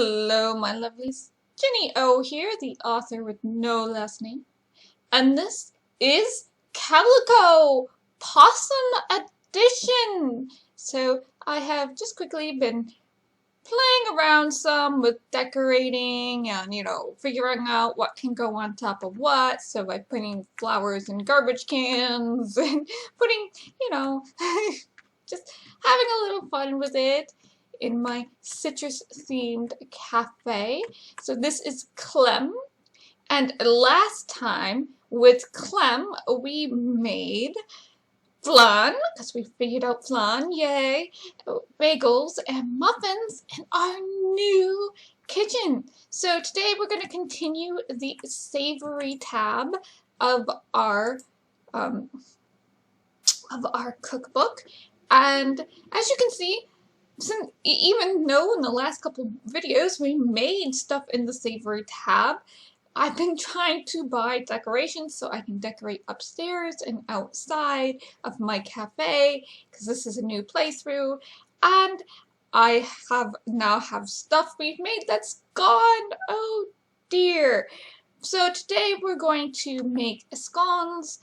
Hello, my lovelies. Jenny O here, the author with no last name. And this is Calico Pawsome Edition. So I have just quickly been playing around some with decorating and, figuring out what can go on top of what. So by putting flowers in garbage cans and putting, just having a little fun with it in my citrus-themed cafe. So this is Clem, and last time with Clem we made flan, because we figured out flan, yay, bagels and muffins in our new kitchen. So today we're going to continue the savory tab of our cookbook, and as you can see, even though in the last couple of videos we made stuff in the savory tab, I've been trying to buy decorations so I can decorate upstairs and outside of my cafe, because this is a new playthrough, and I now have stuff we've made that's gone. Oh dear. So today we're going to make scones,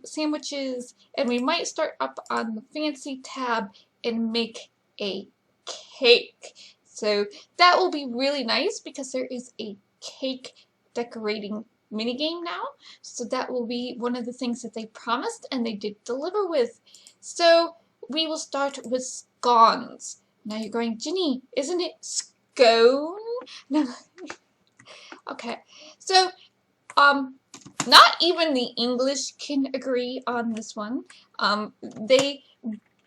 sandwiches, and we might start up on the fancy tab and make a cake. So that will be really nice because there is a cake decorating minigame now. So that will be one of the things that they promised and they did deliver with. So we will start with scones. Now you're going, Ginny, isn't it scone? No. Okay. So not even the English can agree on this one. They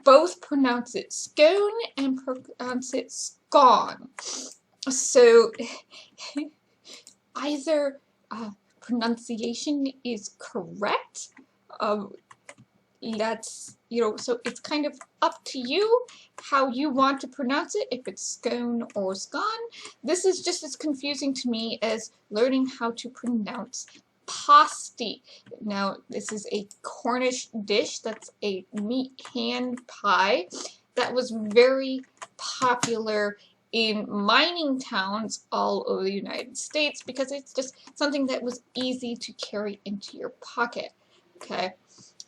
both pronounce it scone and pronounce it scone. So either pronunciation is correct. That's, so it's kind of up to you how you want to pronounce it, if it's scone or scone. This is just as confusing to me as learning how to pronounce pasty. Now, this is a Cornish dish that's a meat hand pie that was very popular in mining towns all over the United States because it's just something that was easy to carry into your pocket. Okay,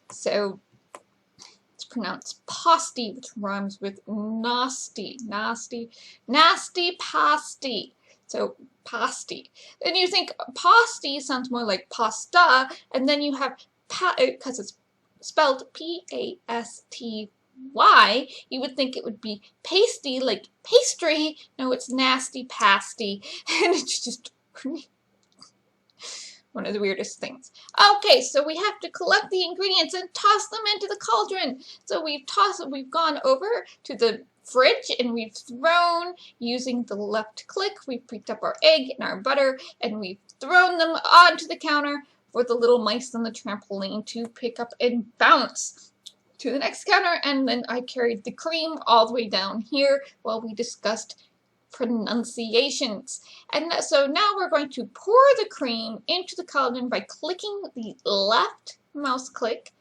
so it's pronounced pasty, which rhymes with nasty, nasty pasty. So pasty. Then you think pasty sounds more like pasta, and then you have because it's spelled P-A-S-T-Y, you would think it would be pasty, like pastry. No, it's nasty pasty, and it's just one of the weirdest things. Okay, so we have to collect the ingredients and toss them into the cauldron. So we've gone over to the fridge and we've thrown, using the left click, we've picked up our egg and our butter and we've thrown them onto the counter for the little mice on the trampoline to pick up and bounce to the next counter. And then I carried the cream all the way down here while we discussed pronunciations. And so now we're going to pour the cream into the cauldron by clicking the left mouse click,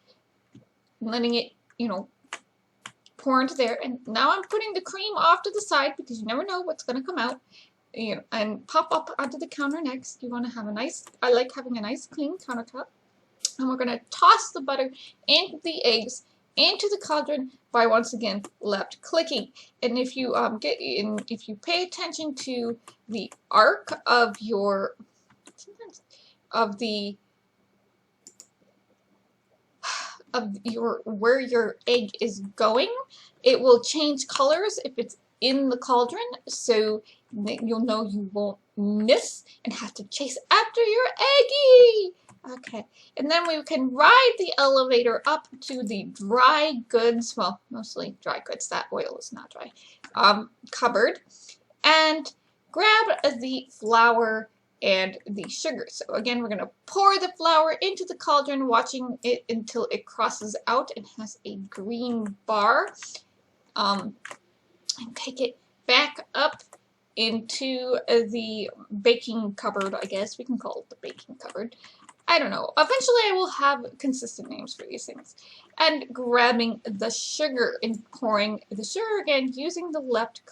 letting it, pour into there. And now I'm putting the cream off to the side because you never know what's going to come out, and pop up onto the counter next. You want to have I like having a nice clean countertop. And we're going to toss the butter and the eggs into the cauldron by once again left clicking. And if you if you pay attention to the arc of your where your egg is going, it will change colors if it's in the cauldron, so you'll know you won't miss and have to chase after your eggie. Okay, and then we can ride the elevator up to the dry goods, well, mostly dry goods, that oil is not dry, cupboard, and grab the flour and the sugar. So again, we're going to pour the flour into the cauldron, watching it until it crosses out and has a green bar, and take it back up into the baking cupboard, I guess. We can call it the baking cupboard. I don't know. Eventually I will have consistent names for these things. And grabbing the sugar and pouring the sugar again using the left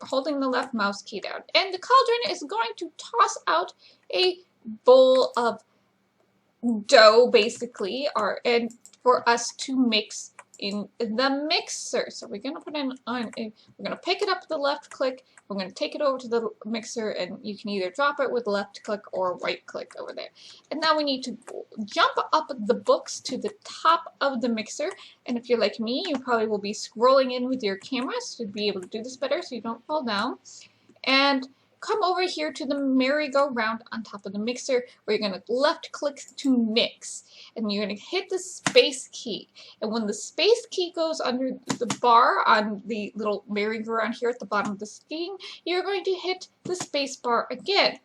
holding the left mouse key down. And the cauldron is going to toss out a bowl of dough, basically, and for us to mix in the mixer. So we're going to put in on we're going to pick it up with the left click. We're going to take it over to the mixer, and you can either drop it with left click or right click over there. And now we need to jump up the books to the top of the mixer. And if you're like me, you probably will be scrolling in with your cameras to be able to do this better so you don't fall down. And come over here to the merry-go-round on top of the mixer, where you're going to left click to mix, and you're going to hit the space key. And when the space key goes under the bar on the little merry-go-round here at the bottom of the screen, you're going to hit the space bar again.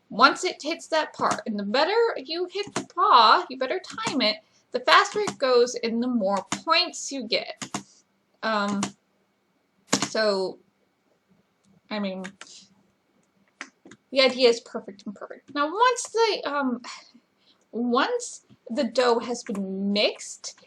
Once it hits that part, and the better you hit the paw, you better time it, the faster it goes and the more points you get. I mean, the idea is perfect and perfect. Now, once the dough has been mixed,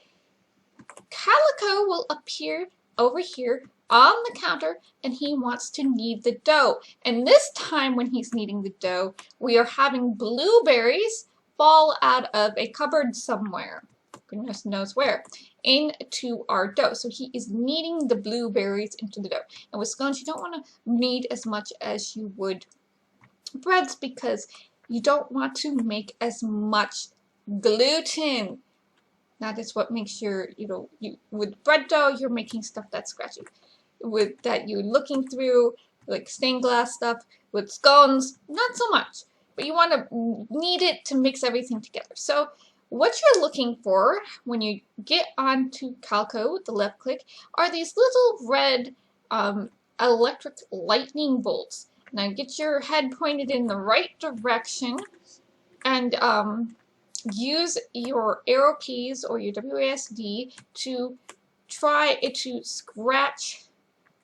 Calico will appear over here on the counter, and he wants to knead the dough. And this time, when he's kneading the dough, we are having blueberries fall out of a cupboard somewhere, goodness knows where, into our dough. So he is kneading the blueberries into the dough. And with scones, you don't want to knead as much as you would breads, because you don't want to make as much gluten. That is what makes your, with bread dough, you're making stuff that's scratchy. With that, you're looking through, like stained glass stuff. With scones, not so much. But you want to knead it to mix everything together. So what you're looking for when you get onto Calico with the left click are these little red electric lightning bolts. Now get your head pointed in the right direction, and use your arrow keys or your WASD to try to scratch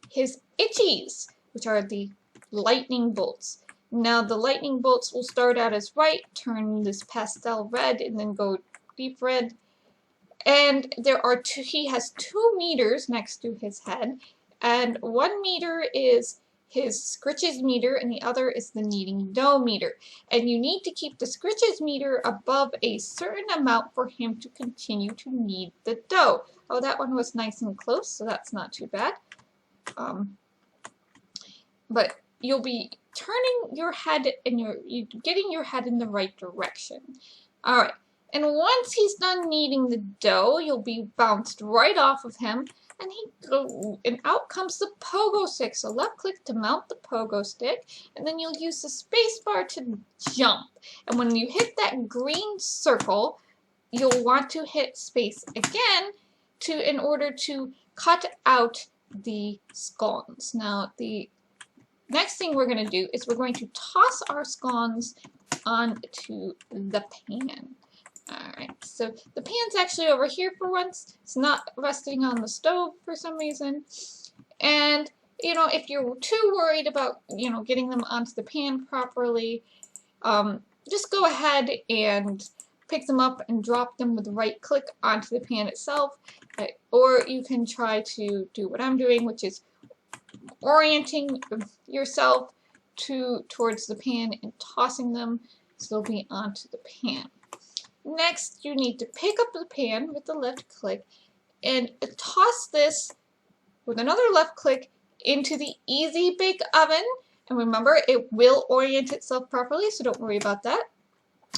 his itchies, which are the lightning bolts. Now the lightning bolts will start out as white, turn this pastel red, and then go deep red. And there are he has 2 meters next to his head, and 1 meter is his scritches meter, and the other is the kneading dough meter. And you need to keep the scritches meter above a certain amount for him to continue to knead the dough. Oh, that one was nice and close, so that's not too bad. But you'll be turning your head and you're getting your head in the right direction. Alright, and once he's done kneading the dough, you'll be bounced right off of him, and out comes the pogo stick. So left click to mount the pogo stick, and then you'll use the space bar to jump. And when you hit that green circle, you'll want to hit space again in order to cut out the scones. Now the next thing we're going to do is we're going to toss our scones onto the pan. Alright, so the pan's actually over here for once. It's not resting on the stove for some reason. And, if you're too worried about, getting them onto the pan properly, just go ahead and pick them up and drop them with the right click onto the pan itself. Or you can try to do what I'm doing, which is orienting yourself towards the pan and tossing them so they'll be onto the pan. Next, you need to pick up the pan with the left click and toss this with another left click into the Easy Bake Oven. And remember, it will orient itself properly, so don't worry about that.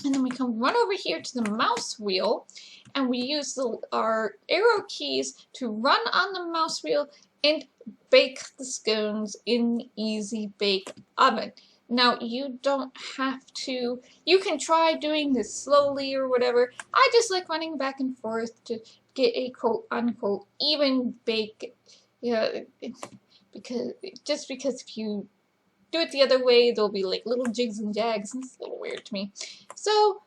And then we come run over here to the mouse wheel, and we use our arrow keys to run on the mouse wheel and bake the scones in the Easy Bake Oven. Now, you don't have to, you can try doing this slowly or whatever. I just like running back and forth to get a quote-unquote even bake, because if you do it the other way, there'll be like little jigs and jags, and it's a little weird to me. So,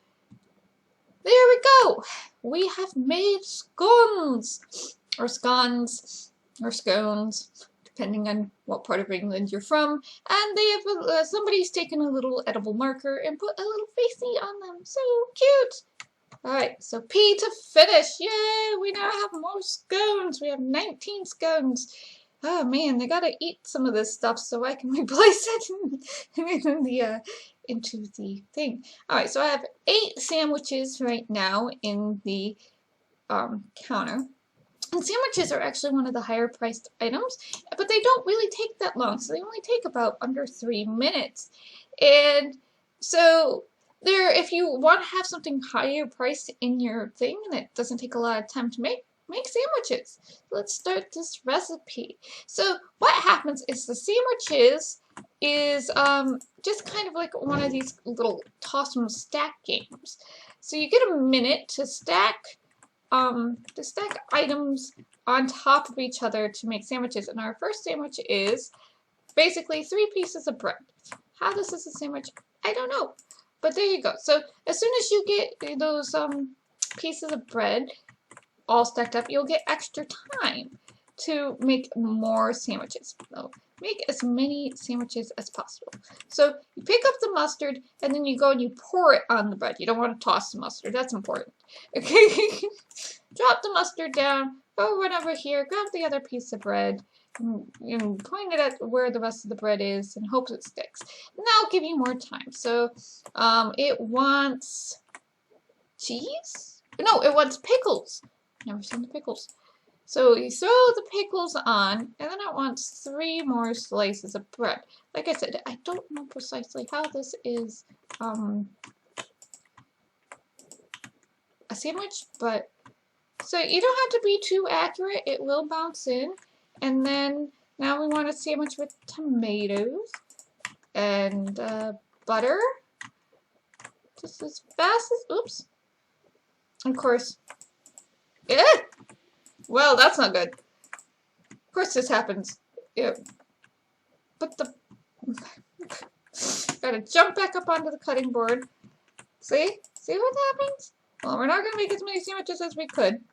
there we go. We have made scones, or scones, or scones, depending on what part of England you're from, and they have somebody's taken a little edible marker and put a little facey on them. So cute! Alright, so P to finish. Yay! We now have more scones. We have 19 scones. Oh man, I gotta eat some of this stuff so I can replace it in the into the thing. Alright, so I have 8 sandwiches right now in the counter. And sandwiches are actually one of the higher priced items, but they don't really take that long, so they only take about under 3 minutes. And so there, if you want to have something higher priced in your thing and it doesn't take a lot of time to make sandwiches. Let's start this recipe. So what happens is the sandwiches is just kind of like one of these little Pawsome stack games. So you get a minute to stack items on top of each other to make sandwiches. And our first sandwich is basically 3 pieces of bread. How this is a sandwich, I don't know. But there you go. So as soon as you get those pieces of bread all stacked up, you'll get extra time to make more sandwiches. So make as many sandwiches as possible. So you pick up the mustard and then you go and you pour it on the bread. You don't want to toss the mustard. That's important. Okay? Drop the mustard down. Go run over here. Grab the other piece of bread. And point it at where the rest of the bread is and hope it sticks. And that'll give you more time. So it wants cheese? No, it wants pickles. Never seen the pickles. So you throw the pickles on, and then it wants 3 more slices of bread. Like I said, I don't know precisely how this is a sandwich, but so you don't have to be too accurate. It will bounce in. And then now we want a sandwich with tomatoes and butter. Just as fast as, oops. Of course. Well, that's not good. Of course this happens. Yeah. But the gotta jump back up onto the cutting board. See? See what happens? Well, we're not gonna make as many sandwiches as we could.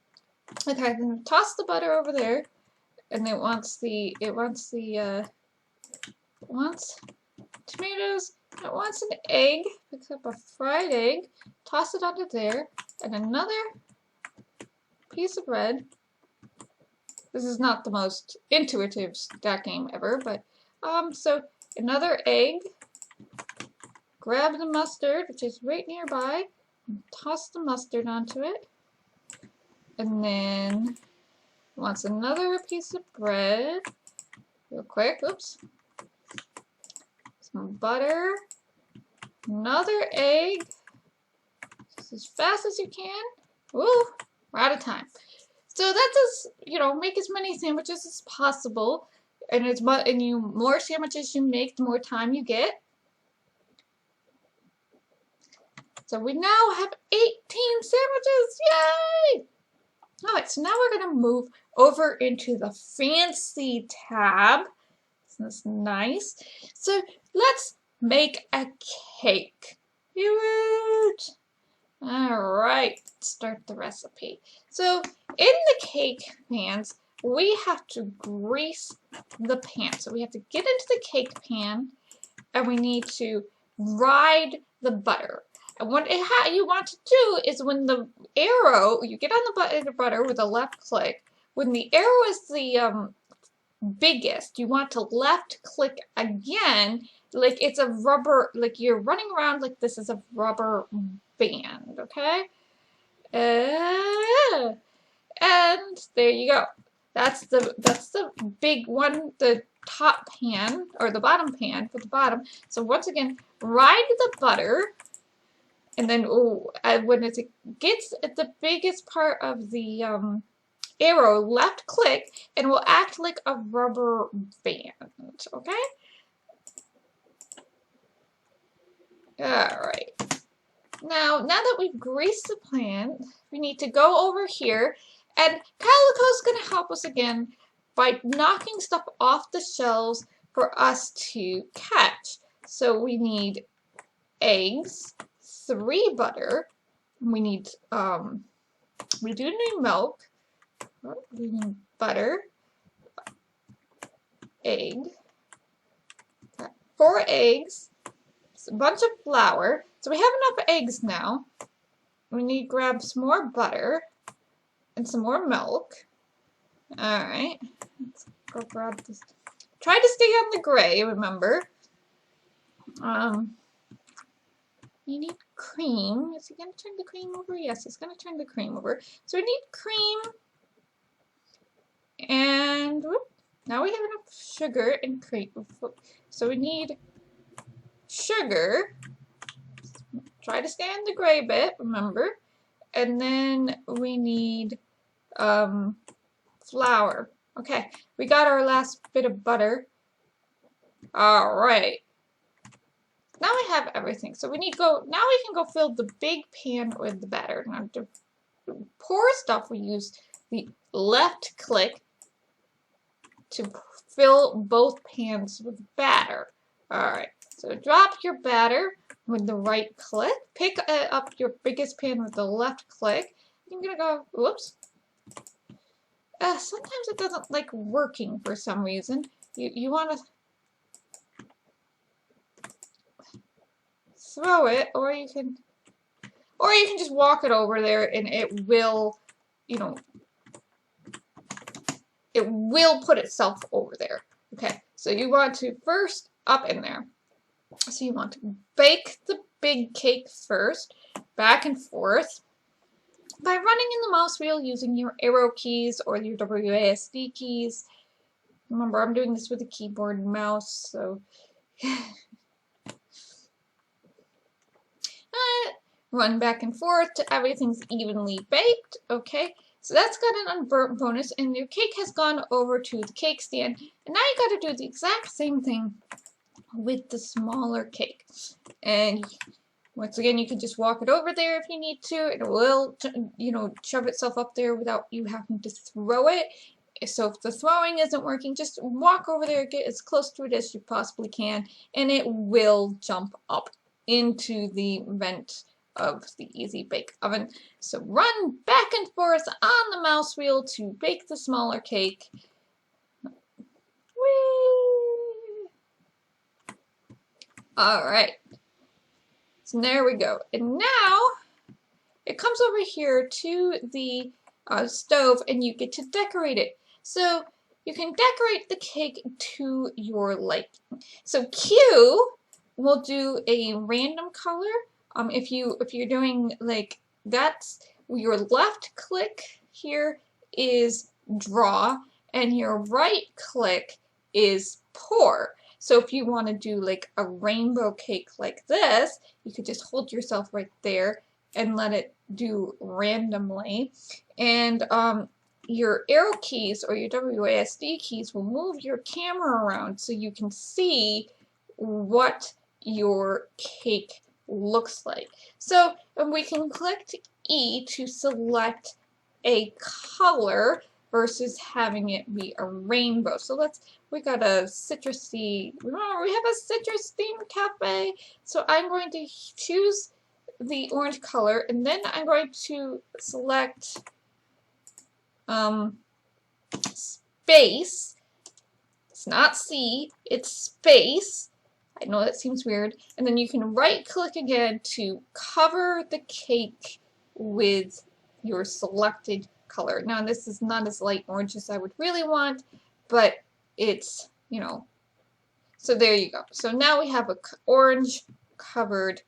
Okay, I'm gonna toss the butter over there. And it wants tomatoes, it wants an egg, picks up a fried egg, toss it onto there, and another piece of bread. This is not the most intuitive stack game ever, but so another egg, grab the mustard, which is right nearby, and toss the mustard onto it, and then wants another piece of bread, real quick, oops, some butter, another egg, just as fast as you can. Woo, we're out of time. So that does, make as many sandwiches as possible, and more sandwiches you make, the more time you get. So we now have 18 sandwiches, yay! Alright, so now we're going to move over into the fancy tab. Isn't this nice? So let's make a cake. Do it! Alright, start the recipe. So in the cake pans, we have to grease the pan. So we have to get into the cake pan and we need to ride the butter. And what you want to do is when the arrow, you get on the butter with a left click. When the arrow is the biggest, you want to left click again, like it's a rubber, like you're running around like this is a rubber band, okay? And there you go. That's the big one, the top pan, or the bottom pan for the bottom. So once again, ride the butter. And then, when it gets at the biggest part of the arrow, left click, and it will act like a rubber band, okay? Alright. Now that we've greased the pan, we need to go over here, and Calico's going to help us again by knocking stuff off the shelves for us to catch. So we need eggs, 3 butter, we need, we do need milk, we need butter, egg, 4 eggs, a bunch of flour. So we have enough eggs now. We need to grab some more butter and some more milk. Alright. Let's go grab this. Try to stay on the gray, remember. You need cream. Is it going to turn the cream over? Yes, it's going to turn the cream over. So we need cream. And whoop, now we have enough sugar and cream. So we need sugar. Try to stay on the gray bit, remember. And then we need flour. Okay, we got our last bit of butter. Alright. Now we have everything. So we need to go, now we can go fill the big pan with the batter. Now to pour stuff, we use the left click to fill both pans with batter. Alright, so drop your batter with the right click. Pick up your biggest pan with the left click. I'm gonna go, whoops. Sometimes it doesn't like working for some reason. You want to throw it, or you can just walk it over there, and it will, you know, it will put itself over there. Okay, so you want to first up in there. So you want to bake the big cake first, back and forth, by running in the mouse wheel using your arrow keys or your WASD keys. Remember, I'm doing this with a keyboard and mouse, so run back and forth till everything's evenly baked. Okay, so that's got an unburnt bonus, and your cake has gone over to the cake stand. And now you got to do the exact same thing with the smaller cake. And once again, you can just walk it over there if you need to. It will, you know, shove itself up there without you having to throw it. So if the throwing isn't working, just walk over there, get as close to it as you possibly can, and it will jump up into the vent of the Easy Bake Oven. So run back and forth on the mouse wheel to bake the smaller cake. Whee! Alright. So there we go. And now it comes over here to the stove, and you get to decorate it. So you can decorate the cake to your liking. So Q will do a random color. If you're doing like that's your left click here is draw, and your right click is pour. So if you want to do like a rainbow cake like this, you could just hold yourself right there and let it do randomly. And your arrow keys or your WASD keys will move your camera around so you can see what your cake looks like. So we can click E to select a color versus having it be a rainbow. So we got a citrusy, remember we have a citrus themed cafe. So I'm going to choose the orange color, and then I'm going to select space. It's not C, it's space. I know that seems weird. And then you can right click again to cover the cake with your selected color. Now this is not as light orange as I would really want, but it's, you know, so there you go. So now we have a orange colored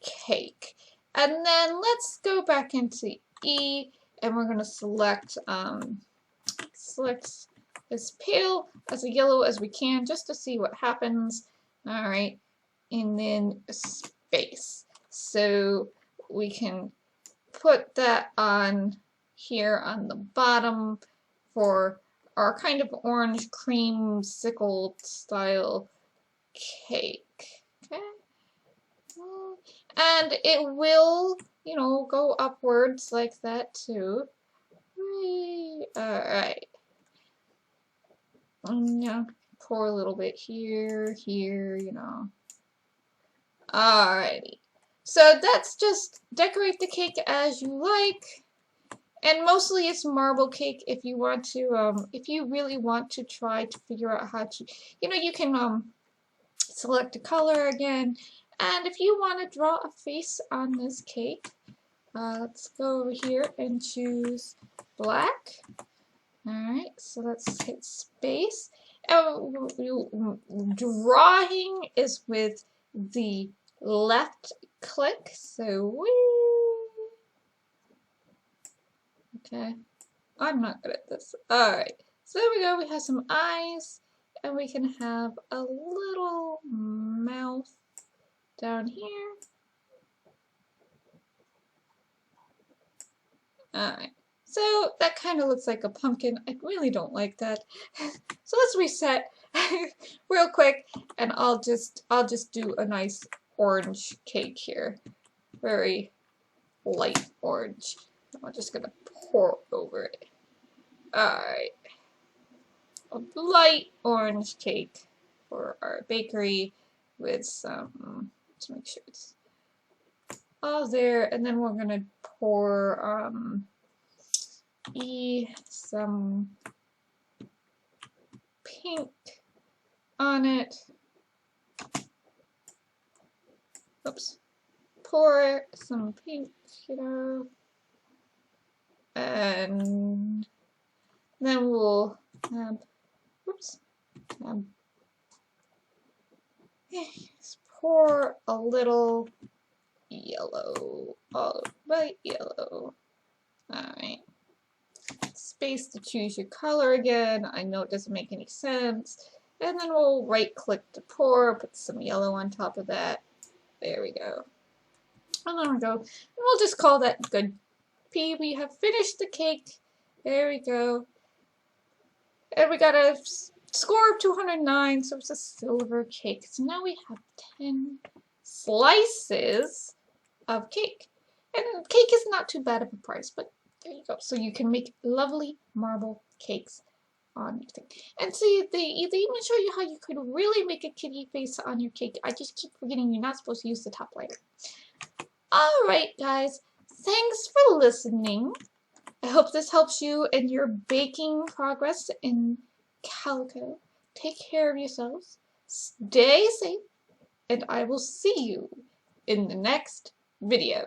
cake. And then let's go back into E, and we're going to select as pale as a yellow as we can, just to see what happens. Alright, and then space. So we can put that on here on the bottom for our kind of orange creamsicle style cake. Okay. And it will, you know, go upwards like that too. Alright. And yeah, pour a little bit here, you know. Alrighty. So that's just decorate the cake as you like. And mostly it's marble cake if you want to, if you really want to try to figure out how to, you know, you can select a color again. And if you want to draw a face on this cake, let's go over here and choose black. Alright, so let's hit space. Drawing is with the left click, so okay. I'm not good at this. Alright, so there we go. We have some eyes, and we can have a little mouth down here. Alright, so that kind of looks like a pumpkin. I really don't like that. So let's reset real quick, and I'll just do a nice orange cake here. Very light orange. I'm just gonna pour over it. Alright. A light orange cake for our bakery with some, let's make sure it's all there, and then we're gonna pour some pink on it. Oops. Pour some pink, you know, and then we'll pour a little yellow, all right, yellow. Alright. Space to choose your color again. I know it doesn't make any sense. And then we'll right click to pour, put some yellow on top of that. There we go. And there we go. And we'll just call that good. P, we have finished the cake. There we go. And we got a score of 209, so it's a silver cake. So now we have 10 slices of cake. And cake is not too bad of a price, but there you go. So you can make lovely marble cakes on your thing. And see, they even show you how you could really make a kitty face on your cake. I just keep forgetting you're not supposed to use the top layer. Alright guys, thanks for listening. I hope this helps you in your baking progress in Calico. Take care of yourselves, stay safe, and I will see you in the next video.